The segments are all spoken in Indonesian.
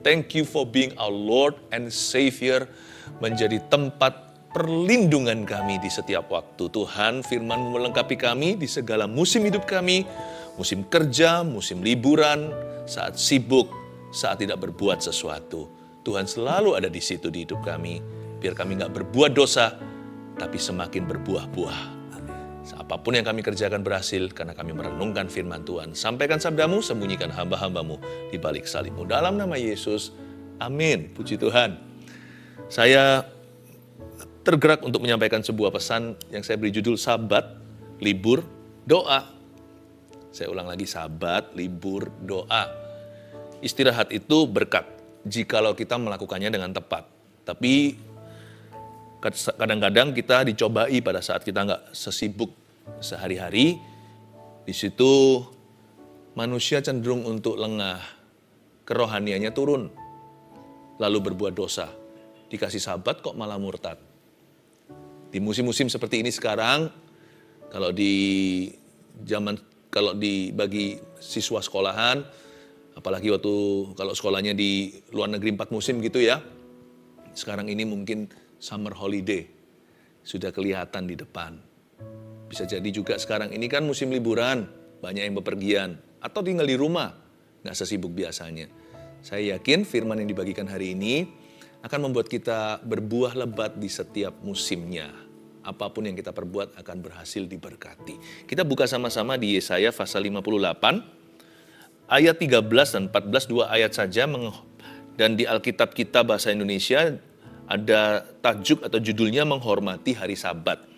Thank you for being our Lord and Savior, menjadi tempat perlindungan kami di setiap waktu. Tuhan, firman-Mu melengkapi kami di segala musim hidup kami, musim kerja, musim liburan, saat sibuk, saat tidak berbuat sesuatu. Tuhan selalu ada di situ di hidup kami, biar kami gak berbuat dosa, tapi semakin berbuah-buah. Apapun yang kami kerjakan berhasil karena kami merenungkan firman Tuhan. Sampaikan sabda-Mu, sembunyikan hamba-hamba-Mu di balik salib-Mu. Dalam nama Yesus, amin. Puji Tuhan. Saya tergerak untuk menyampaikan sebuah pesan yang saya beri judul Sabat, Libur, Doa. Saya ulang lagi, Sabat, Libur, Doa. Istirahat itu berkat jikalau kita melakukannya dengan tepat. Tapi kadang-kadang kita dicobai pada saat kita nggak sesibuk sehari-hari. Di situ manusia cenderung untuk lengah, kerohaniannya turun, lalu berbuat dosa. Dikasih sabat kok malah murtad. Di musim-musim seperti ini sekarang, kalau dibagi siswa sekolahan, apalagi kalau sekolahnya di luar negeri 4 musim gitu ya. Sekarang ini mungkin summer holiday sudah kelihatan di depan. Bisa jadi juga sekarang ini kan musim liburan, banyak yang bepergian atau tinggal di rumah, nggak sesibuk biasanya. Saya yakin firman yang dibagikan hari ini akan membuat kita berbuah lebat di setiap musimnya. Apapun yang kita perbuat akan berhasil diberkati. Kita buka sama-sama di Yesaya pasal 58, ayat 13 dan 14, 2 ayat saja. Dan di Alkitab kita bahasa Indonesia ada tajuk atau judulnya menghormati hari Sabat.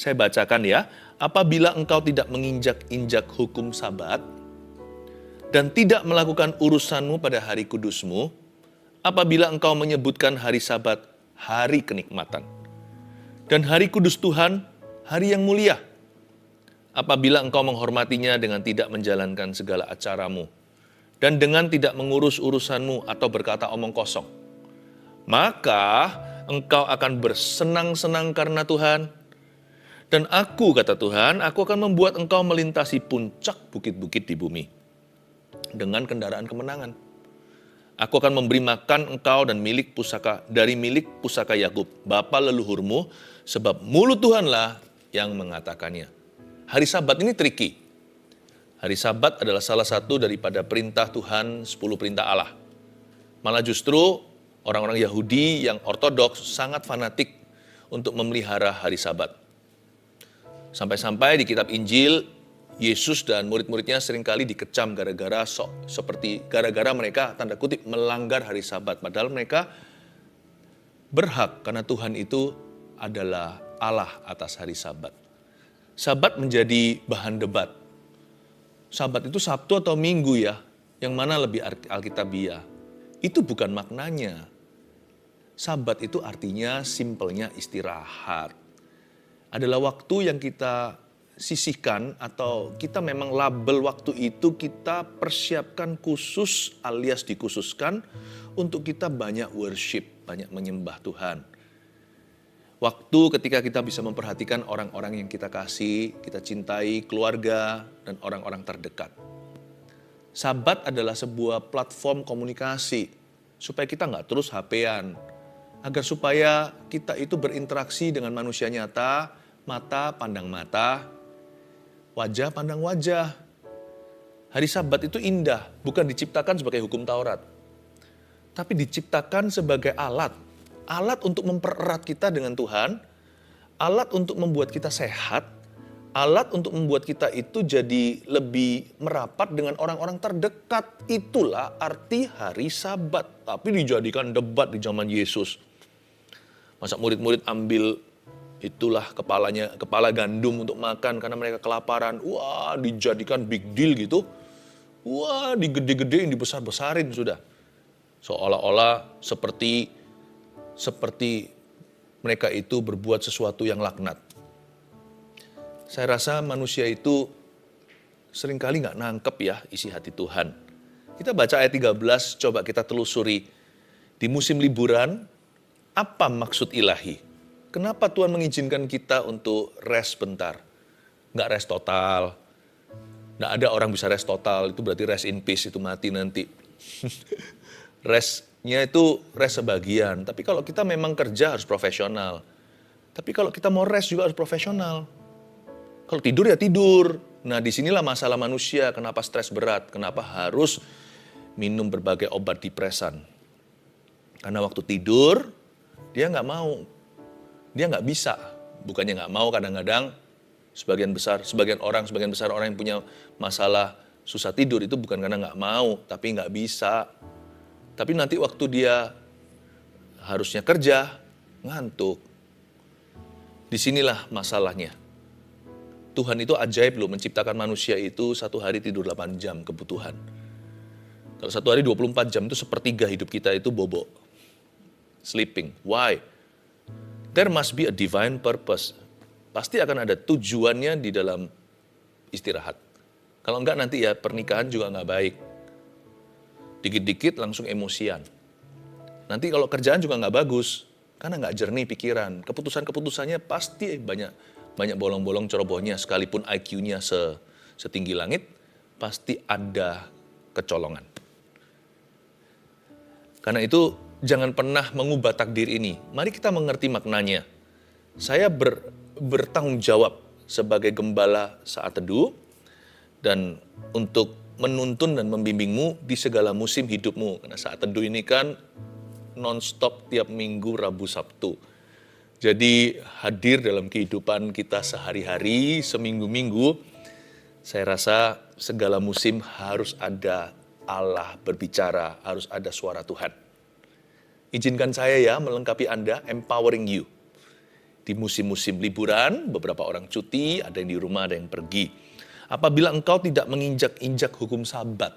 Saya bacakan ya. Apabila engkau tidak menginjak-injak hukum Sabat dan tidak melakukan urusanmu pada hari kudusmu, apabila engkau menyebutkan hari Sabat hari kenikmatan dan hari kudus Tuhan hari yang mulia, apabila engkau menghormatinya dengan tidak menjalankan segala acaramu dan dengan tidak mengurus urusanmu atau berkata omong kosong, maka engkau akan bersenang-senang karena Tuhan. Dan aku, kata Tuhan, aku akan membuat engkau melintasi puncak bukit-bukit di bumi dengan kendaraan kemenangan. Aku akan memberi makan engkau dan dari milik pusaka Yakub, bapa leluhurmu, sebab mulut Tuhanlah yang mengatakannya. Hari Sabat ini tricky. Hari Sabat adalah salah satu daripada perintah Tuhan, 10 perintah Allah. Malah justru orang-orang Yahudi yang ortodoks sangat fanatik untuk memelihara hari Sabat. Sampai-sampai di kitab Injil, Yesus dan murid-muridnya seringkali dikecam gara-gara mereka tanda kutip melanggar hari Sabat. Padahal mereka berhak karena Tuhan itu adalah Allah atas hari Sabat. Sabat menjadi bahan debat. Sabat itu Sabtu atau Minggu ya? Yang mana lebih alkitabiah? Itu bukan maknanya. Sabat itu artinya simpelnya istirahat. Adalah waktu yang kita sisihkan atau kita memang label waktu itu kita persiapkan khusus alias dikhususkan untuk kita banyak worship, banyak menyembah Tuhan. Waktu ketika kita bisa memperhatikan orang-orang yang kita kasih, kita cintai, keluarga, dan orang-orang terdekat. Sabat adalah sebuah platform komunikasi supaya kita nggak terus HP-an. Agar supaya kita itu berinteraksi dengan manusia nyata, mata pandang mata, wajah pandang wajah. Hari Sabat itu indah, bukan diciptakan sebagai hukum Taurat. Tapi diciptakan sebagai alat untuk mempererat kita dengan Tuhan, alat untuk membuat kita sehat, alat untuk membuat kita itu jadi lebih merapat dengan orang-orang terdekat. Itulah arti hari Sabat. Tapi dijadikan debat di zaman Yesus. Masa murid-murid ambil itulah kepala gandum untuk makan karena mereka kelaparan. Wah, dijadikan big deal gitu. Wah, digede-gedein, dibesar-besarin sudah. Seolah-olah seperti mereka itu berbuat sesuatu yang laknat. Saya rasa manusia itu seringkali nggak nangkep ya isi hati Tuhan. Kita baca ayat 13, coba kita telusuri. Di musim liburan, apa maksud ilahi? Kenapa Tuhan mengizinkan kita untuk rest bentar? Nggak rest total. Nggak ada orang bisa rest total, itu berarti rest in peace, itu mati nanti. Restnya itu rest sebagian. Tapi kalau kita memang kerja harus profesional. Tapi kalau kita mau rest juga harus profesional. Kalau tidur ya tidur. Nah disinilah masalah manusia. Kenapa stres berat? Kenapa harus minum berbagai obat depresan? Karena waktu tidur dia nggak mau. Dia nggak bisa. Bukannya nggak mau, kadang-kadang sebagian besar orang yang punya masalah susah tidur itu bukan karena nggak mau, tapi nggak bisa. Tapi nanti waktu dia harusnya kerja, ngantuk. Disinilah masalahnya. Tuhan itu ajaib loh, menciptakan manusia itu satu hari tidur 8 jam kebutuhan. Kalau satu hari 24 jam itu sepertiga hidup kita itu bobo. Sleeping. Why? There must be a divine purpose. Pasti akan ada tujuannya di dalam istirahat. Kalau enggak nanti ya pernikahan juga enggak baik. Dikit-dikit langsung emosian. Nanti kalau kerjaan juga enggak bagus. Karena enggak jernih pikiran. Keputusan-keputusannya pasti banyak bolong-bolong cerobohnya. Sekalipun IQ-nya setinggi langit, pasti ada kecolongan. Karena itu jangan pernah mengubah takdir ini. Mari kita mengerti maknanya. Saya bertanggung jawab sebagai gembala saat teduh dan untuk menuntun dan membimbingmu di segala musim hidupmu. Karena saat teduh ini kan non-stop tiap minggu, Rabu, Sabtu. Jadi hadir dalam kehidupan kita sehari-hari, seminggu-minggu. Saya rasa segala musim harus ada Allah berbicara, harus ada suara Tuhan. Izinkan saya ya melengkapi Anda, empowering you. Di musim-musim liburan, beberapa orang cuti, ada yang di rumah, ada yang pergi. Apabila engkau tidak menginjak-injak hukum Sabat.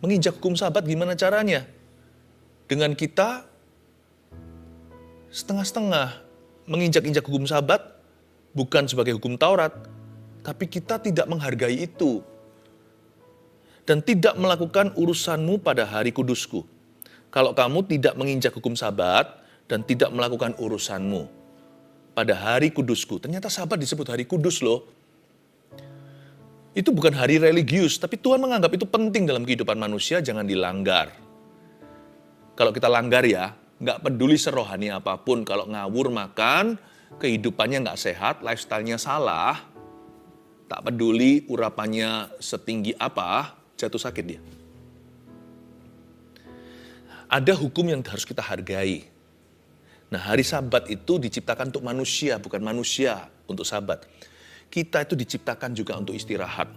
Menginjak hukum Sabat gimana caranya? Dengan kita setengah-setengah menginjak-injak hukum Sabat, bukan sebagai hukum Taurat, tapi kita tidak menghargai itu. Dan tidak melakukan urusanmu pada hari kudusku. Kalau kamu tidak menginjak hukum Sabat dan tidak melakukan urusanmu pada hari kudusku. Ternyata Sabat disebut hari kudus loh. Itu bukan hari religius, tapi Tuhan menganggap itu penting dalam kehidupan manusia, jangan dilanggar. Kalau kita langgar ya, nggak peduli serohani apapun, kalau ngawur makan, kehidupannya nggak sehat, lifestyle-nya salah, tak peduli urapannya setinggi apa, jatuh sakit dia. Ada hukum yang harus kita hargai. Nah, hari Sabat itu diciptakan untuk manusia, bukan manusia untuk Sabat. Kita itu diciptakan juga untuk istirahat.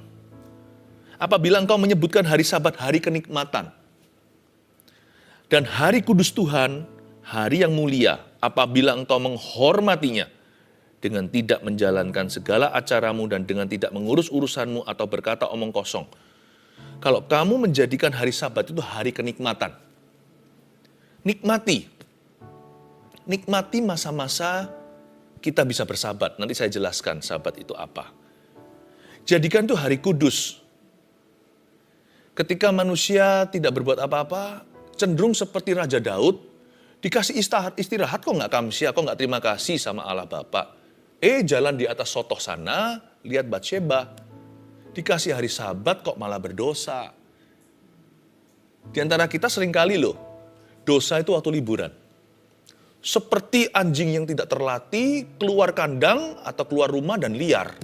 Apabila engkau menyebutkan hari Sabat hari kenikmatan, dan hari kudus Tuhan, hari yang mulia, apabila engkau menghormatinya, dengan tidak menjalankan segala acaramu dan dengan tidak mengurus urusanmu atau berkata omong kosong. Kalau kamu menjadikan hari Sabat itu hari kenikmatan, nikmati masa-masa kita bisa bersabat. Nanti saya jelaskan sabat itu apa. Jadikan itu hari kudus. Ketika manusia tidak berbuat apa-apa, cenderung seperti Raja Daud, dikasih istirahat kok nggak kamsia, kok nggak terima kasih sama Allah Bapa. Jalan di atas sotoh sana, lihat Batsheba. Dikasih hari Sabat kok malah berdosa. Di antara kita seringkali loh, dosa itu waktu liburan. Seperti anjing yang tidak terlatih, keluar kandang atau keluar rumah dan liar.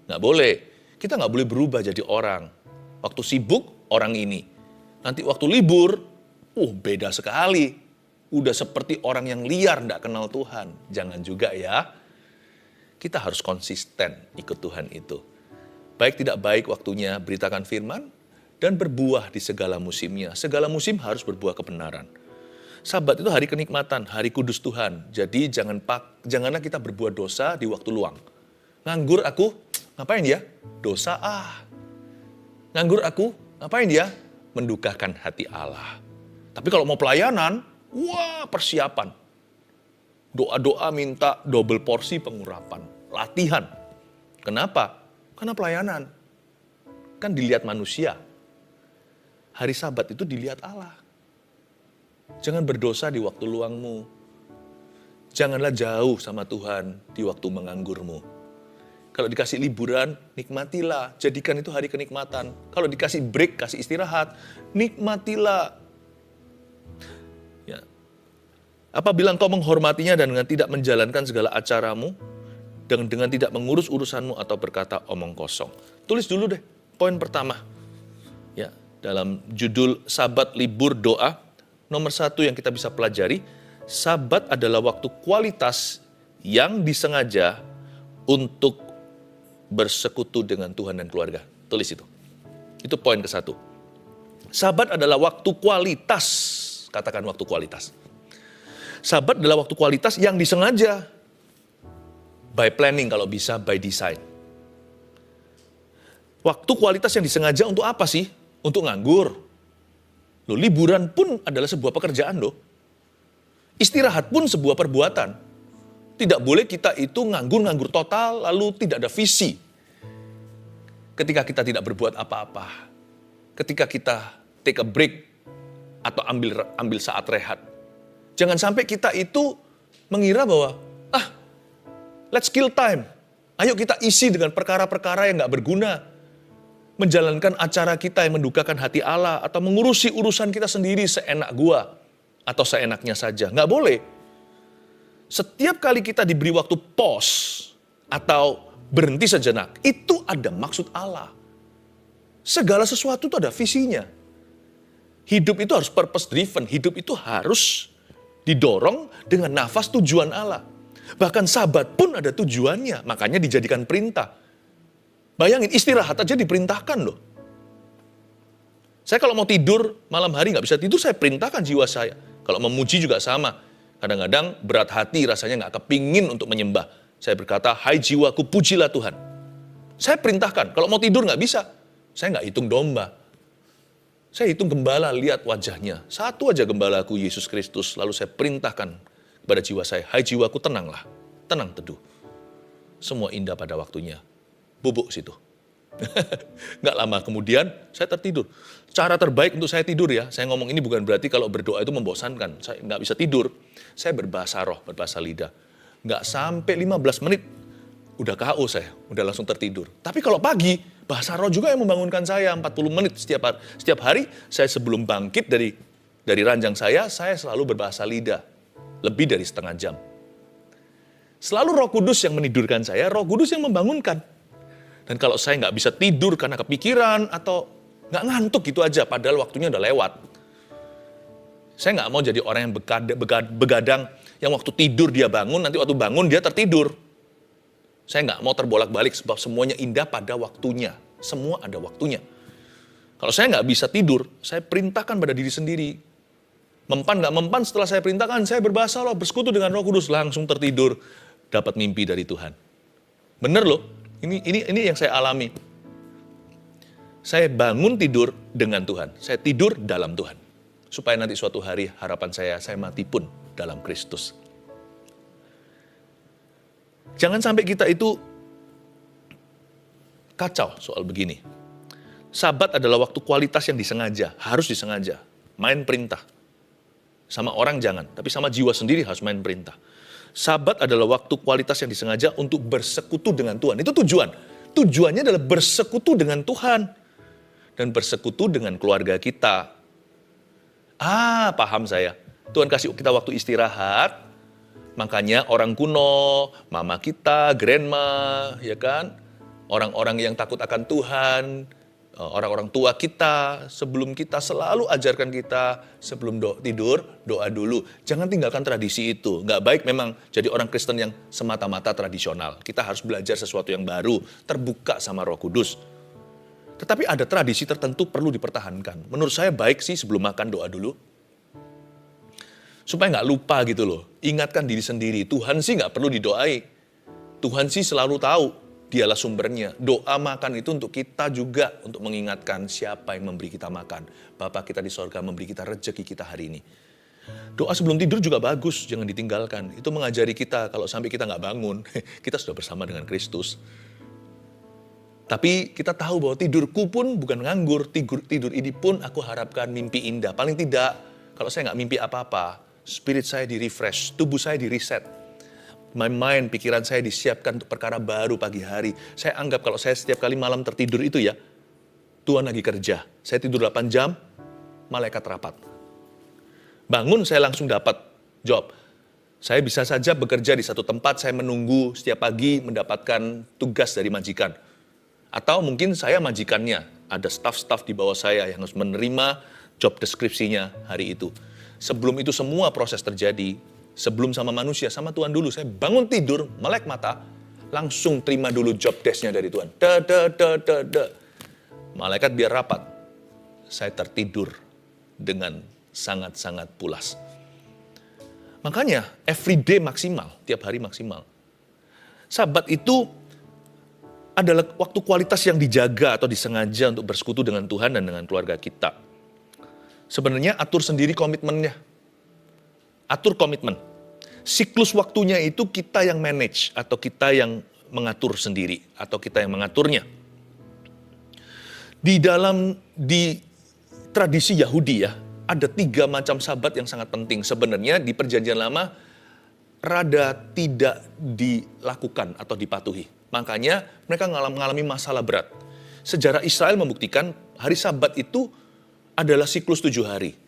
Nggak boleh. Kita nggak boleh berubah jadi orang. Waktu sibuk, orang ini. Nanti waktu libur, beda sekali. Udah seperti orang yang liar, nggak kenal Tuhan. Jangan juga ya. Kita harus konsisten ikut Tuhan itu. Baik tidak baik waktunya beritakan firman, dan berbuah di segala musimnya. Segala musim harus berbuah kebenaran. Sabat itu hari kenikmatan, hari kudus Tuhan. Jadi janganlah kita berbuat dosa di waktu luang. Nganggur aku, ngapain ya? Dosa Nganggur aku, ngapain ya? Mendukakan hati Allah. Tapi kalau mau pelayanan, persiapan. Doa-doa minta double porsi pengurapan. Latihan. Kenapa? Karena pelayanan. Kan dilihat manusia. Hari Sabat itu dilihat Allah. Jangan berdosa di waktu luangmu. Janganlah jauh sama Tuhan di waktu menganggurmu. Kalau dikasih liburan, nikmatilah. Jadikan itu hari kenikmatan. Kalau dikasih break, kasih istirahat, nikmatilah. Ya. Apabila engkau menghormatinya dan dengan tidak menjalankan segala acaramu, dengan tidak mengurus urusanmu atau berkata omong kosong. Tulis dulu deh, poin pertama. Ya, dalam judul Sabat Libur Doa, nomor 1 yang kita bisa pelajari, Sabat adalah waktu kualitas yang disengaja untuk bersekutu dengan Tuhan dan keluarga. Tulis itu. Itu poin ke-1. Sabat adalah waktu kualitas. Katakan waktu kualitas. Sabat adalah waktu kualitas yang disengaja. By planning kalau bisa, by design. Waktu kualitas yang disengaja untuk apa sih? Untuk nganggur. Loh, liburan pun adalah sebuah pekerjaan loh. Istirahat pun sebuah perbuatan. Tidak boleh kita itu nganggur total, lalu tidak ada visi. Ketika kita tidak berbuat apa-apa. Ketika kita take a break, atau ambil saat rehat. Jangan sampai kita itu mengira bahwa, let's kill time. Ayo kita isi dengan perkara-perkara yang gak berguna. Menjalankan acara kita yang mendukakan hati Allah, atau mengurusi urusan kita sendiri seenak gua, atau seenaknya saja. Gak boleh. Setiap kali kita diberi waktu pause atau berhenti sejenak, itu ada maksud Allah. Segala sesuatu itu ada visinya. Hidup itu harus purpose driven, hidup itu harus didorong dengan nafas tujuan Allah. Bahkan sabat pun ada tujuannya, makanya dijadikan perintah. Bayangin, istirahat aja diperintahkan loh. Saya kalau mau tidur, malam hari nggak bisa tidur, saya perintahkan jiwa saya. Kalau memuji juga sama. Kadang-kadang berat hati rasanya nggak kepingin untuk menyembah. Saya berkata, hai jiwaku pujilah Tuhan. Saya perintahkan, kalau mau tidur nggak bisa. Saya nggak hitung domba. Saya hitung gembala, lihat wajahnya. Satu aja gembalaku, Yesus Kristus. Lalu saya perintahkan kepada jiwa saya, hai jiwaku tenanglah. Tenang teduh. Semua indah pada waktunya. Bubuk situ. Nggak lama kemudian saya tertidur. Cara terbaik untuk saya tidur ya, saya ngomong ini bukan berarti kalau berdoa itu membosankan. Saya nggak bisa tidur. Saya berbahasa roh, berbahasa lidah. Nggak sampai 15 menit, udah KO saya, udah langsung tertidur. Tapi kalau pagi, bahasa roh juga yang membangunkan saya 40 menit setiap hari. Saya sebelum bangkit dari ranjang saya selalu berbahasa lidah. Lebih dari setengah jam. Selalu Roh Kudus yang menidurkan saya, Roh Kudus yang membangunkan. Dan kalau saya nggak bisa tidur karena kepikiran atau nggak ngantuk gitu aja, padahal waktunya udah lewat. Saya nggak mau jadi orang yang begadang, yang waktu tidur dia bangun, nanti waktu bangun dia tertidur. Saya nggak mau terbolak-balik sebab semuanya indah pada waktunya. Semua ada waktunya. Kalau saya nggak bisa tidur, saya perintahkan pada diri sendiri. Mempan nggak mempan, setelah saya perintahkan, saya berbahasa roh, bersekutu dengan Roh Kudus, langsung tertidur, dapat mimpi dari Tuhan. Bener loh. Ini yang saya alami. Saya bangun tidur dengan Tuhan. Saya tidur dalam Tuhan. Supaya nanti suatu hari harapan saya mati pun dalam Kristus. Jangan sampai kita itu kacau soal begini. Sabat adalah waktu kualitas yang disengaja, harus disengaja. Main perintah. Sama orang jangan, tapi sama jiwa sendiri harus main perintah. Sabat adalah waktu kualitas yang disengaja untuk bersekutu dengan Tuhan. Itu tujuan. Tujuannya adalah bersekutu dengan Tuhan. Dan bersekutu dengan keluarga kita. Paham saya. Tuhan kasih kita waktu istirahat. Makanya orang kuno, mama kita, grandma, ya kan? Orang-orang yang takut akan Tuhan, orang-orang tua kita, sebelum kita selalu ajarkan kita, sebelum tidur, doa dulu. Jangan tinggalkan tradisi itu. Nggak baik memang jadi orang Kristen yang semata-mata tradisional. Kita harus belajar sesuatu yang baru, terbuka sama Roh Kudus. Tetapi ada tradisi tertentu perlu dipertahankan. Menurut saya baik sih sebelum makan doa dulu. Supaya nggak lupa gitu loh. Ingatkan diri sendiri, Tuhan sih nggak perlu didoai. Tuhan sih selalu tahu. Dialah sumbernya. Doa makan itu untuk kita juga, untuk mengingatkan siapa yang memberi kita makan. Bapa kita di sorga memberi kita rezeki kita hari ini. Doa sebelum tidur juga bagus, jangan ditinggalkan. Itu mengajari kita, kalau sampai kita nggak bangun, kita sudah bersama dengan Kristus. Tapi kita tahu bahwa tidurku pun bukan nganggur, tidur ini pun aku harapkan mimpi indah. Paling tidak, kalau saya nggak mimpi apa-apa, spirit saya di-refresh, tubuh saya di-reset. My mind, pikiran saya disiapkan untuk perkara baru pagi hari. Saya anggap kalau saya setiap kali malam tertidur itu ya, Tuhan lagi kerja. Saya tidur 8 jam, malaikat rapat. Bangun saya langsung dapat job. Saya bisa saja bekerja di satu tempat, saya menunggu setiap pagi mendapatkan tugas dari majikan. Atau mungkin saya majikannya, ada staff-staff di bawah saya yang harus menerima job deskripsinya hari itu. Sebelum itu semua proses terjadi, sebelum sama manusia, sama Tuhan dulu. Saya bangun tidur, melek mata, langsung terima dulu job desk-nya dari Tuhan. Malaikat biar rapat. Saya tertidur dengan sangat-sangat pulas. Makanya, everyday maksimal, tiap hari maksimal. Sabat itu adalah waktu kualitas yang dijaga atau disengaja untuk bersekutu dengan Tuhan dan dengan keluarga kita. Sebenarnya atur sendiri komitmennya. Atur komitmen. Siklus waktunya itu kita yang manage atau kita yang mengatur sendiri atau kita yang mengaturnya. Di tradisi Yahudi ya, ada 3 macam sabat yang sangat penting. Sebenarnya di Perjanjian Lama rada tidak dilakukan atau dipatuhi. Makanya mereka mengalami masalah berat. Sejarah Israel membuktikan hari Sabat itu adalah siklus 7 hari.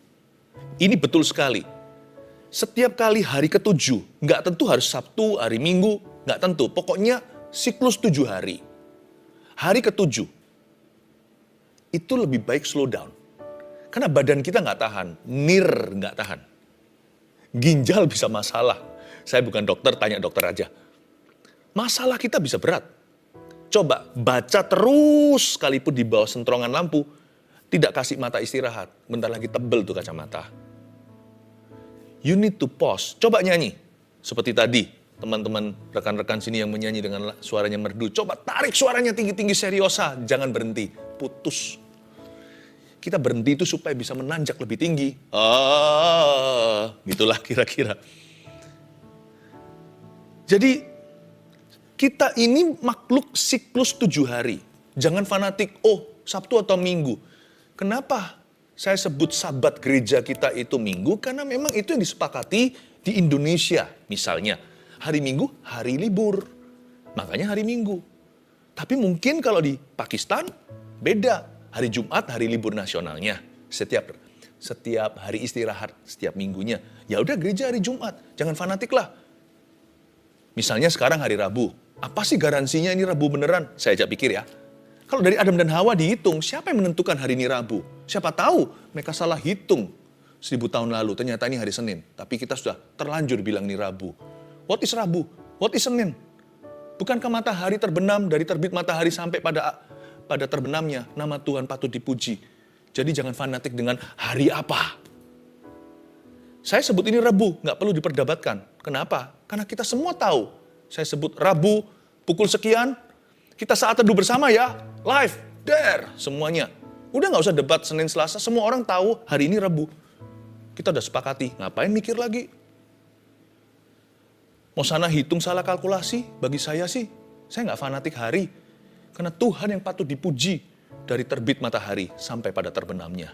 Ini betul sekali. Setiap kali hari ke-7, nggak tentu harus Sabtu, hari Minggu, nggak tentu. Pokoknya siklus 7 hari. Hari ke-7, itu lebih baik slow down. Karena badan kita nggak tahan, nggak tahan. Ginjal bisa masalah. Saya bukan dokter, tanya dokter aja. Masalah kita bisa berat. Coba baca terus sekalipun di bawah sentrongan lampu, tidak kasih mata istirahat. Bentar lagi tebel tuh kacamata. You need to pause. Coba nyanyi. Seperti tadi, teman-teman rekan-rekan sini yang menyanyi dengan suaranya merdu. Coba tarik suaranya tinggi-tinggi seriosa. Jangan berhenti. Putus. Kita berhenti itu supaya bisa menanjak lebih tinggi. Gitulah kira-kira. Jadi, kita ini makhluk siklus 7 hari. Jangan fanatik, Sabtu atau Minggu. Kenapa saya sebut sabat gereja kita itu Minggu? Karena memang itu yang disepakati di Indonesia. Misalnya, hari Minggu, hari libur. Makanya hari Minggu. Tapi mungkin kalau di Pakistan, beda. Hari Jumat, hari libur nasionalnya. Setiap hari istirahat, setiap minggunya. Ya udah gereja hari Jumat. Jangan fanatik lah. Misalnya sekarang hari Rabu. Apa sih garansinya ini Rabu beneran? Saya ajak pikir ya. Kalau dari Adam dan Hawa dihitung, siapa yang menentukan hari ini Rabu? Siapa tahu mereka salah hitung 1000 tahun lalu, ternyata ini hari Senin. Tapi kita sudah terlanjur bilang ini Rabu. What is Rabu? What is Senin? Bukankah matahari terbenam dari terbit matahari sampai pada terbenamnya? Nama Tuhan patut dipuji. Jadi jangan fanatik dengan hari apa. Saya sebut ini Rabu, nggak perlu diperdebatkan. Kenapa? Karena kita semua tahu. Saya sebut Rabu, pukul sekian, kita saat teduh bersama ya. Live, there, semuanya. Udah gak usah debat Senin Selasa, semua orang tahu hari ini Rabu. Kita udah sepakati, ngapain mikir lagi? Mau sana hitung salah kalkulasi, bagi saya sih, saya gak fanatik hari. Karena Tuhan yang patut dipuji dari terbit matahari sampai pada terbenamnya.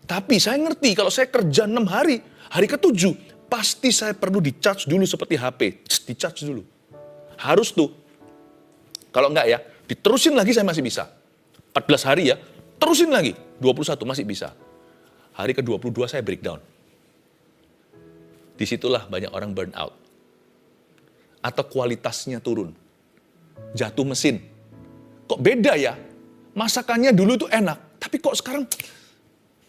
Tapi saya ngerti kalau saya kerja 6 hari, hari ke-7, pasti saya perlu di-charge dulu seperti HP. Di-charge dulu. Harus tuh. Kalau enggak ya, diterusin lagi saya masih bisa. 14 hari ya, terusin lagi. 21 masih bisa. Hari ke-22 saya breakdown. Disitulah banyak orang burn out. Atau kualitasnya turun. Jatuh mesin. Kok beda ya? Masakannya dulu itu enak, tapi kok sekarang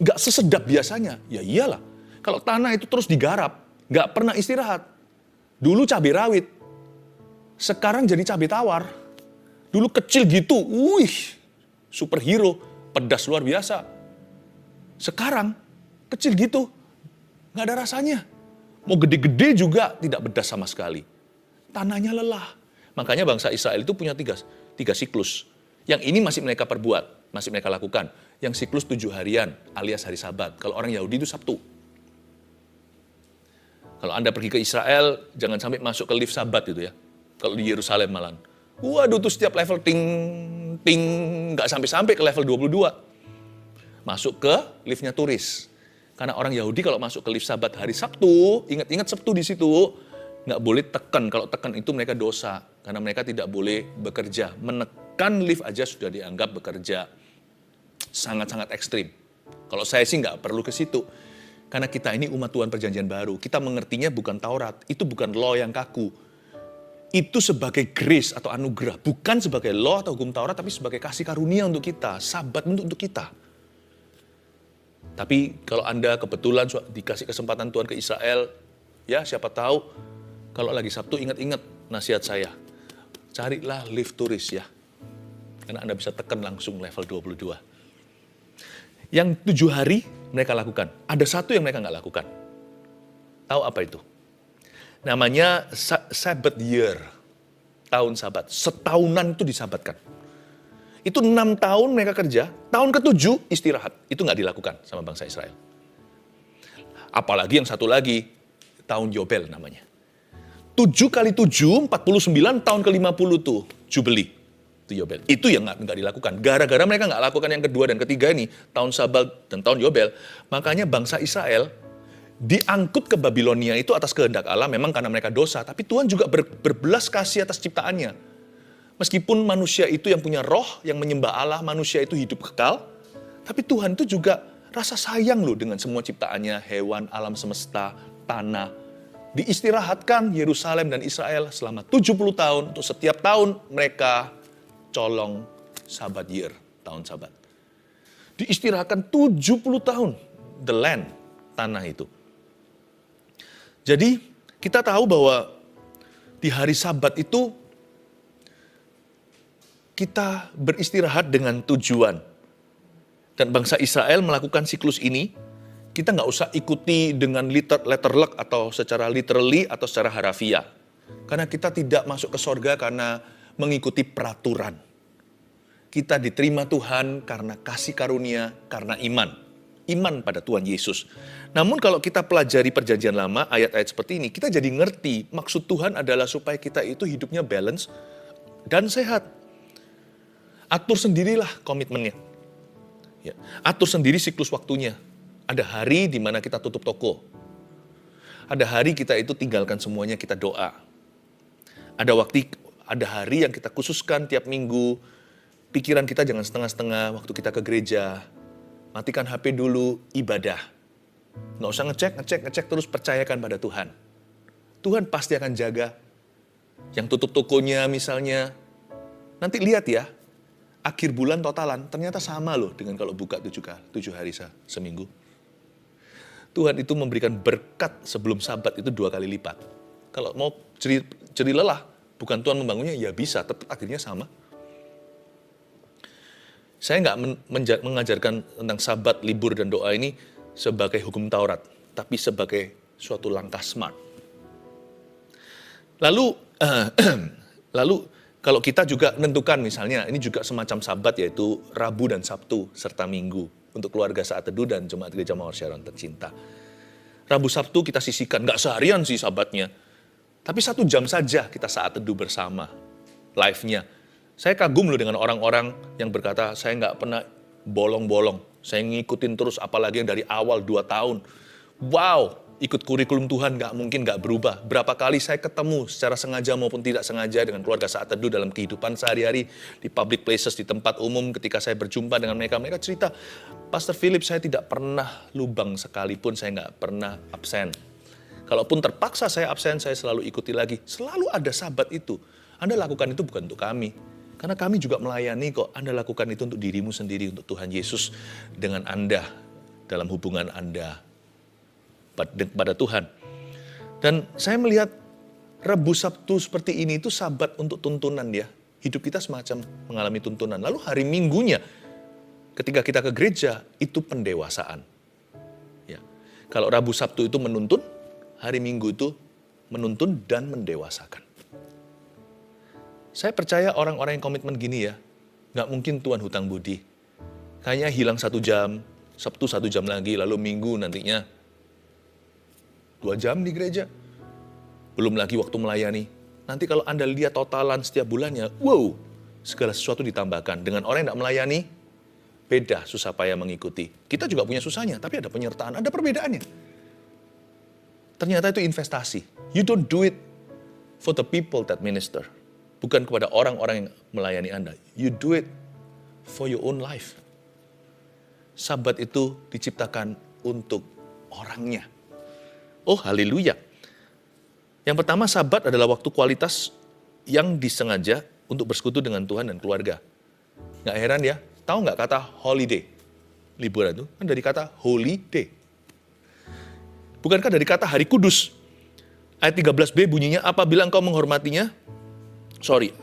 nggak sesedap biasanya? Ya iyalah. Kalau tanah itu terus digarap, nggak pernah istirahat. Dulu cabai rawit, sekarang jadi cabai tawar. Dulu kecil gitu, superhero, pedas luar biasa. Sekarang kecil gitu, nggak ada rasanya. Mau gede-gede juga tidak pedas sama sekali. Tanahnya lelah. Makanya bangsa Israel itu punya tiga siklus. Yang ini masih mereka perbuat, masih mereka lakukan. Yang siklus 7 harian alias hari Sabat. Kalau orang Yahudi itu Sabtu. Kalau Anda pergi ke Israel, jangan sampai masuk ke lift Sabat itu ya. Kalau di Yerusalem malah. Waduh tuh setiap level ting, nggak sampai-sampai ke level 22. Masuk ke liftnya turis. Karena orang Yahudi kalau masuk ke lift Sabat hari Sabtu, ingat-ingat Sabtu di situ, Nggak boleh tekan, kalau tekan itu mereka dosa. Karena mereka tidak boleh bekerja. Menekan lift aja sudah dianggap bekerja. Sangat-sangat ekstrim. Kalau saya sih nggak perlu ke situ. Karena kita ini umat Tuhan perjanjian baru. Kita mengertinya bukan Taurat, itu bukan law yang kaku. Itu sebagai grace atau anugerah. Bukan sebagai law atau hukum Taurat, tapi sebagai kasih karunia untuk kita. Sabat untuk kita. Tapi kalau Anda kebetulan dikasih kesempatan Tuhan ke Israel, ya siapa tahu, kalau lagi Sabtu ingat-ingat nasihat saya. Carilah lift turis ya. Karena Anda bisa tekan langsung level 22. Yang 7 hari mereka lakukan. Ada satu yang mereka nggak lakukan. Tahu apa itu? Namanya Sabbath year. Tahun sabat. Setahunan itu disabatkan. Itu 6 tahun mereka kerja. Tahun ke-7 istirahat. Itu nggak dilakukan sama bangsa Israel. Apalagi yang satu lagi. Tahun Yobel namanya. 7 kali 7, 49 tahun ke-50 tuh. Jubilee. Yobel. Itu yang nggak dilakukan. Gara-gara mereka nggak lakukan yang kedua dan ketiga ini, tahun Sabat dan tahun Yobel, makanya bangsa Israel diangkut ke Babilonia itu atas kehendak Allah, memang karena mereka dosa, tapi Tuhan juga berbelas kasih atas ciptaannya. Meskipun manusia itu yang punya roh, yang menyembah Allah, manusia itu hidup kekal, tapi Tuhan itu juga rasa sayang loh dengan semua ciptaannya, hewan, alam semesta, tanah. Diistirahatkan Yerusalem dan Israel selama 70 tahun, untuk setiap tahun mereka colong Sabat year, tahun Sabat. Diistirahatkan 70 tahun, the land, tanah itu. Jadi kita tahu bahwa di hari Sabat itu kita beristirahat dengan tujuan. Dan bangsa Israel melakukan siklus ini, kita nggak usah ikuti dengan letter luck atau secara literally atau secara harafiah. Karena kita tidak masuk ke sorga karena mengikuti peraturan. Kita diterima Tuhan karena kasih karunia, karena iman. Iman pada Tuhan Yesus. Namun kalau kita pelajari perjanjian lama, ayat-ayat seperti ini, kita jadi ngerti maksud Tuhan adalah supaya kita itu hidupnya balance dan sehat. Atur sendirilah komitmennya. Ya. Atur sendiri siklus waktunya. Ada hari di mana kita tutup toko. Ada hari kita itu tinggalkan semuanya, kita doa. Ada hari yang kita khususkan tiap minggu. Pikiran kita jangan setengah-setengah waktu kita ke gereja. Matikan HP dulu, ibadah. Nggak usah ngecek terus, percayakan pada Tuhan. Tuhan pasti akan jaga. Yang tutup tokonya misalnya, nanti lihat ya, akhir bulan totalan, ternyata sama loh dengan kalau buka 7 hari seminggu. Tuhan itu memberikan berkat sebelum Sabat itu 2 kali lipat. Kalau mau ceri lelah, bukan Tuhan membangunnya, ya bisa, tetap akhirnya sama. Saya nggak mengajarkan tentang Sabat, libur, dan doa ini sebagai hukum Taurat, tapi sebagai suatu langkah smart. Lalu kalau kita juga menentukan misalnya, ini juga semacam Sabat yaitu Rabu dan Sabtu serta Minggu untuk keluarga Saat Teduh dan Jemaat Gereja Mawar Sharon tercinta. Rabu Sabtu kita sisihkan, nggak seharian sih Sabatnya, tapi 1 jam saja kita Saat Teduh bersama, live-nya. Saya kagum loh dengan orang-orang yang berkata, saya nggak pernah bolong-bolong. Saya ngikutin terus, apalagi yang dari awal 2 tahun. Wow, ikut kurikulum Tuhan nggak berubah. Berapa kali saya ketemu secara sengaja maupun tidak sengaja dengan keluarga Saat Teduh dalam kehidupan sehari-hari, di public places, di tempat umum, ketika saya berjumpa dengan mereka cerita, Pastor Philip, saya tidak pernah lubang sekalipun, saya nggak pernah absen. Kalaupun terpaksa saya absen, saya selalu ikuti lagi. Selalu ada Sabat itu. Anda lakukan itu bukan untuk kami. Karena kami juga melayani kok. Anda lakukan itu untuk dirimu sendiri, untuk Tuhan Yesus dengan Anda, dalam hubungan Anda pada Tuhan. Dan saya melihat Rabu Sabtu seperti ini itu Sabat untuk tuntunan ya. Hidup kita semacam mengalami tuntunan. Lalu hari Minggunya, ketika kita ke gereja, itu pendewasaan. Ya. Kalau Rabu Sabtu itu menuntun, hari Minggu itu menuntun dan mendewasakan. Saya percaya orang-orang yang komitmen gini ya, nggak mungkin Tuhan hutang budi. Kayaknya hilang 1 jam, Sabtu 1 jam lagi, lalu Minggu nantinya 2 jam di gereja. Belum lagi waktu melayani. Nanti kalau Anda lihat totalan setiap bulannya, wow, segala sesuatu ditambahkan. Dengan orang yang tidak melayani, beda susah payah mengikuti. Kita juga punya susahnya, tapi ada penyertaan, ada perbedaannya. Ternyata itu investasi. You don't do it for the people that minister. Bukan kepada orang-orang yang melayani Anda. You do it for your own life. Sabat itu diciptakan untuk orangnya. Oh, haleluya. Yang pertama, sabat adalah waktu kualitas yang disengaja untuk bersekutu dengan Tuhan dan keluarga. Nggak heran ya, tahu nggak kata holiday? Liburan itu kan dari kata holy day. Bukankah dari kata hari kudus? Ayat 13b bunyinya, apabila engkau menghormatinya,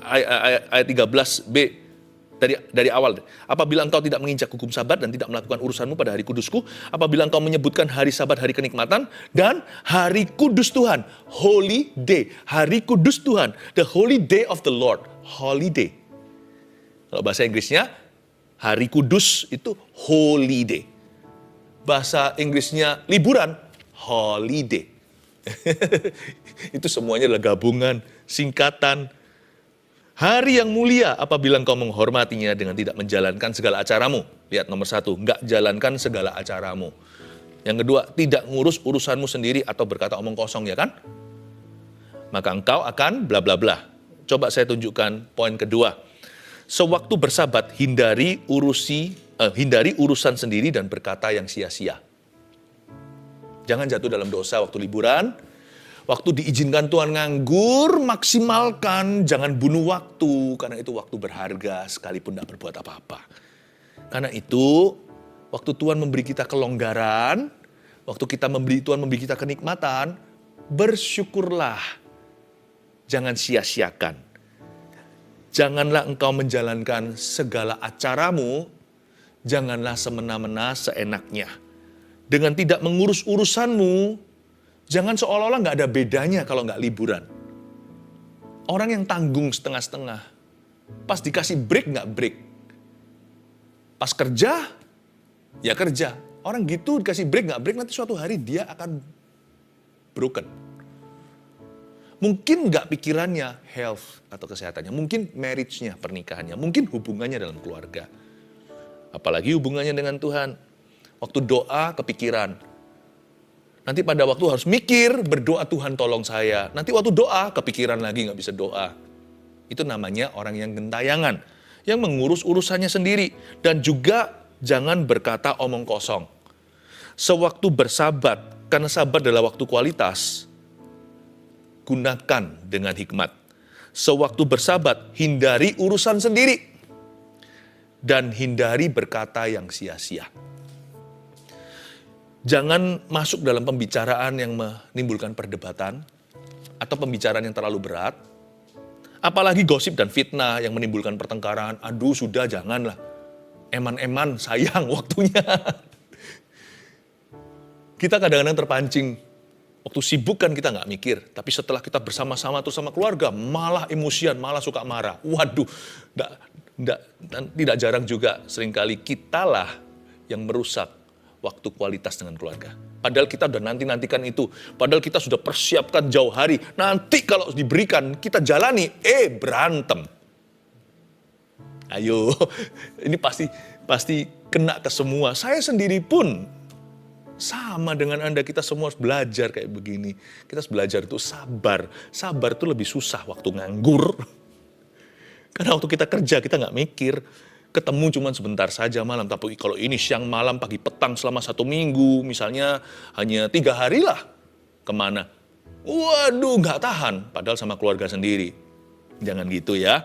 ayat 13b dari awal. Apabila engkau tidak menginjak hukum sabat dan tidak melakukan urusanmu pada hari kudusku, apabila engkau menyebutkan hari sabat hari kenikmatan dan hari kudus Tuhan, holy day, hari kudus Tuhan, the holy day of the Lord, holiday. Kalau bahasa Inggrisnya, hari kudus itu holy day. Bahasa Inggrisnya liburan, holiday. Itu semuanya adalah gabungan, singkatan. Hari yang mulia apabila engkau menghormatinya dengan tidak menjalankan segala acaramu. Lihat nomor 1, enggak jalankan segala acaramu. Yang kedua, tidak ngurus urusanmu sendiri atau berkata omong kosong, ya kan? Maka engkau akan bla bla bla. Coba saya tunjukkan poin kedua. Sewaktu bersabat, hindari urusan sendiri dan berkata yang sia-sia. Jangan jatuh dalam dosa waktu liburan. Waktu diizinkan Tuhan nganggur, maksimalkan, jangan bunuh waktu, karena itu waktu berharga sekalipun tidak berbuat apa-apa. Karena itu, waktu Tuhan memberi kita kelonggaran, waktu Tuhan memberi kita kenikmatan, bersyukurlah, jangan sia-siakan. Janganlah engkau menjalankan segala acaramu, janganlah semena-mena seenaknya. Dengan tidak mengurus urusanmu, jangan seolah-olah nggak ada bedanya kalau nggak liburan. Orang yang tanggung setengah-setengah, pas dikasih break nggak break. Pas kerja, ya kerja. Orang gitu dikasih break nggak break, nanti suatu hari dia akan broken. Mungkin nggak pikirannya health atau kesehatannya, mungkin marriage-nya, pernikahannya, mungkin hubungannya dalam keluarga. Apalagi hubungannya dengan Tuhan. Waktu doa kepikiran. Nanti pada waktu harus mikir, berdoa Tuhan tolong saya. Nanti waktu doa, kepikiran lagi nggak bisa doa. Itu namanya orang yang gentayangan. Yang mengurus urusannya sendiri. Dan juga jangan berkata omong kosong. Sewaktu bersabat, karena sabat adalah waktu kualitas, gunakan dengan hikmat. Sewaktu bersabat, hindari urusan sendiri. Dan hindari berkata yang sia-sia. Jangan masuk dalam pembicaraan yang menimbulkan perdebatan atau pembicaraan yang terlalu berat. Apalagi gosip dan fitnah yang menimbulkan pertengkaran. Aduh, sudah janganlah. Eman-eman, sayang waktunya. Kita kadang-kadang terpancing. Waktu sibuk kan kita nggak mikir. Tapi setelah kita bersama-sama terus sama keluarga, malah emosian, malah suka marah. Waduh, tidak jarang juga seringkali kitalah yang merusak waktu kualitas dengan keluarga. Padahal kita udah nantikan itu. Padahal kita sudah persiapkan jauh hari. Nanti kalau diberikan, kita jalani, berantem. Ayo, ini pasti kena ke semua. Saya sendiri pun sama dengan Anda, kita semua harus belajar kayak begini. Kita harus belajar itu sabar. Sabar itu lebih susah waktu nganggur. Karena waktu kita kerja, kita nggak mikir. Ketemu cuma sebentar saja malam, tapi kalau ini siang malam, pagi petang selama 1 minggu, misalnya hanya 3 hari lah, kemana? Waduh, nggak tahan, padahal sama keluarga sendiri. Jangan gitu ya,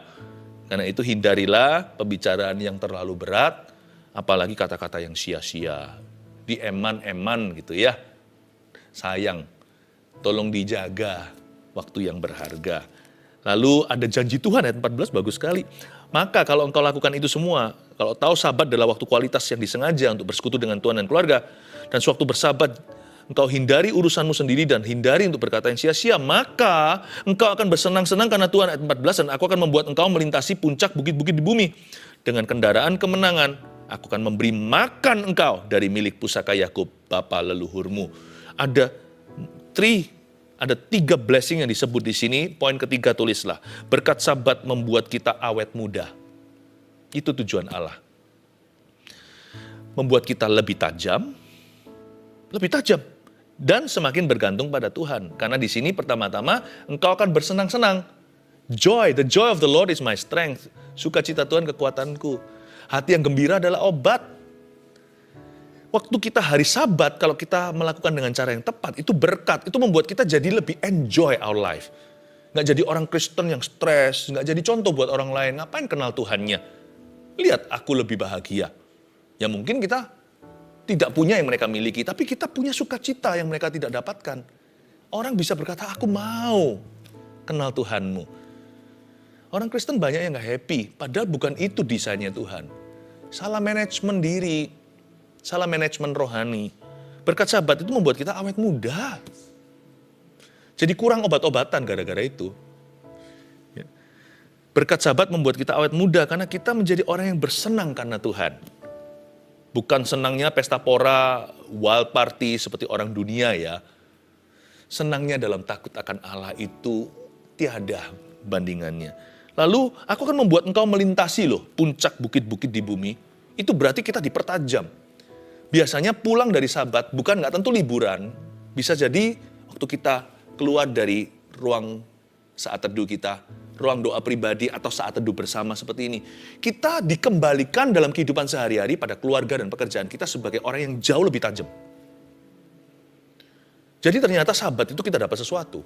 karena itu hindarilah pembicaraan yang terlalu berat, apalagi kata-kata yang sia-sia, dieman-eman gitu ya. Sayang, tolong dijaga waktu yang berharga. Lalu ada janji Tuhan ayat 14, bagus sekali. Maka kalau engkau lakukan itu semua, kalau tahu sabat adalah waktu kualitas yang disengaja untuk bersekutu dengan Tuhan dan keluarga, dan sewaktu bersabat, engkau hindari urusanmu sendiri dan hindari untuk berkata yang sia-sia, maka engkau akan bersenang-senang karena Tuhan ayat 14, dan aku akan membuat engkau melintasi puncak bukit-bukit di bumi. Dengan kendaraan kemenangan, aku akan memberi makan engkau dari milik pusaka Yakub, bapa leluhurmu. Ada 3 blessing yang disebut di sini. Poin ketiga tulislah. Berkat sabat membuat kita awet muda. Itu tujuan Allah. Membuat kita lebih tajam. dan semakin bergantung pada Tuhan. Karena di sini pertama-tama engkau akan bersenang-senang. Joy, the joy of the Lord is my strength. Sukacita Tuhan kekuatanku. Hati yang gembira adalah obat. Waktu kita hari Sabat, kalau kita melakukan dengan cara yang tepat, itu berkat. Itu membuat kita jadi lebih enjoy our life. Nggak jadi orang Kristen yang stres, nggak jadi contoh buat orang lain. Ngapain kenal Tuhannya? Lihat, aku lebih bahagia. Ya mungkin kita tidak punya yang mereka miliki, tapi kita punya sukacita yang mereka tidak dapatkan. Orang bisa berkata, aku mau kenal Tuhanmu. Orang Kristen banyak yang gak happy, padahal bukan itu desainnya Tuhan. Salah manajemen diri, salah manajemen rohani. Berkat Sabat itu membuat kita awet muda. Jadi kurang obat-obatan gara-gara itu. Berkat Sabat membuat kita awet muda karena kita menjadi orang yang bersenang karena Tuhan. Bukan senangnya pesta pora, wild party seperti orang dunia ya. Senangnya dalam takut akan Allah itu tiada bandingannya. Lalu aku akan membuat engkau melintasi loh puncak bukit-bukit di bumi. Itu berarti kita dipertajam. Biasanya pulang dari Sabat bukan nggak tentu liburan. Bisa jadi waktu kita keluar dari ruang saat teduh kita, ruang doa pribadi atau saat teduh bersama seperti ini. Kita dikembalikan dalam kehidupan sehari-hari pada keluarga dan pekerjaan kita sebagai orang yang jauh lebih tajam. Jadi ternyata Sabat itu kita dapat sesuatu.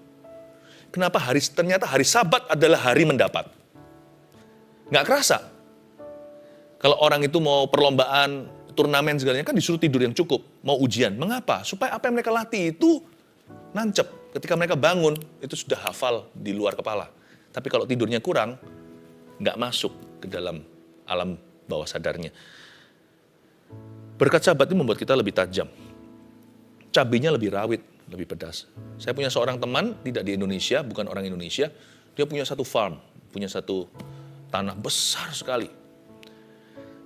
Kenapa ternyata hari Sabat adalah hari mendapat. Nggak kerasa. Kalau orang itu mau perlombaan, turnamen segalanya kan disuruh tidur yang cukup. Mau ujian. Mengapa? Supaya apa yang mereka latih itu nancep. Ketika mereka bangun, itu sudah hafal di luar kepala. Tapi kalau tidurnya kurang, nggak masuk ke dalam alam bawah sadarnya. Berkat Sabat itu membuat kita lebih tajam. Cabainya lebih rawit, lebih pedas. Saya punya seorang teman, tidak di Indonesia, bukan orang Indonesia. Dia punya satu farm, punya satu tanah besar sekali.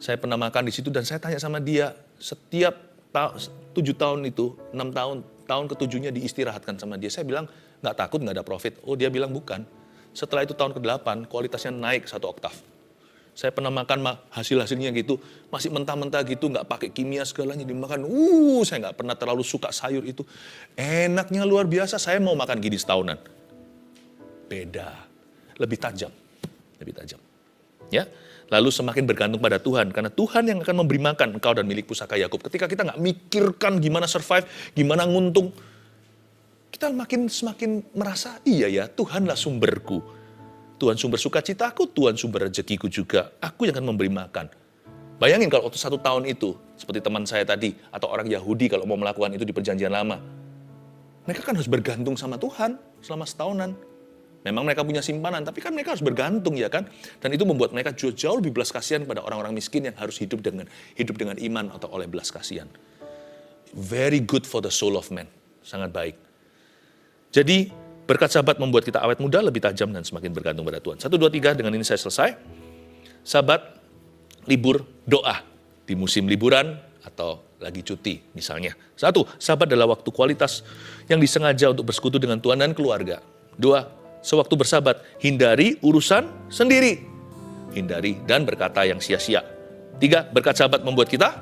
Saya pernah makan di situ dan saya tanya sama dia, setiap 7 tahun itu, 6 tahun ke-7-nya diistirahatkan sama dia. Saya bilang, nggak takut, nggak ada profit. Oh, dia bilang bukan. Setelah itu tahun ke-8, kualitasnya naik 1 oktav. Saya pernah makan hasil-hasilnya gitu, masih mentah-mentah gitu, nggak pakai kimia segalanya dimakan. Saya nggak pernah terlalu suka sayur itu. Enaknya luar biasa, saya mau makan gini setahunan. Beda, lebih tajam. Ya, lalu semakin bergantung pada Tuhan, karena Tuhan yang akan memberi makan engkau dan milik pusaka Yakub. Ketika kita nggak mikirkan gimana survive, gimana nguntung, kita semakin merasa, iya ya, Tuhanlah sumberku. Tuhan sumber sukacitaku, Tuhan sumber rezekiku juga. Aku yang akan memberi makan. Bayangin kalau waktu 1 tahun itu, seperti teman saya tadi, atau orang Yahudi kalau mau melakukan itu di perjanjian lama. Mereka kan harus bergantung sama Tuhan selama setahunan. Memang mereka punya simpanan, tapi kan mereka harus bergantung ya kan. Dan itu membuat mereka jauh lebih belas kasihan pada orang-orang miskin yang harus hidup dengan iman atau oleh belas kasihan. Very good for the soul of man. Sangat baik. Jadi berkat Sabat membuat kita awet muda, lebih tajam dan semakin bergantung pada Tuhan. 1, 2, 3, dengan ini saya selesai. Sabat, libur, doa. Di musim liburan atau lagi cuti misalnya. 1, Sabat adalah waktu kualitas yang disengaja untuk bersekutu dengan Tuhan dan keluarga. 2, sewaktu bersabat, hindari urusan sendiri. Hindari dan berkata yang sia-sia. 3, berkat Sabat membuat kita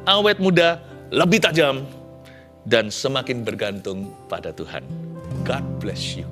awet muda, lebih tajam, dan semakin bergantung pada Tuhan. God bless you.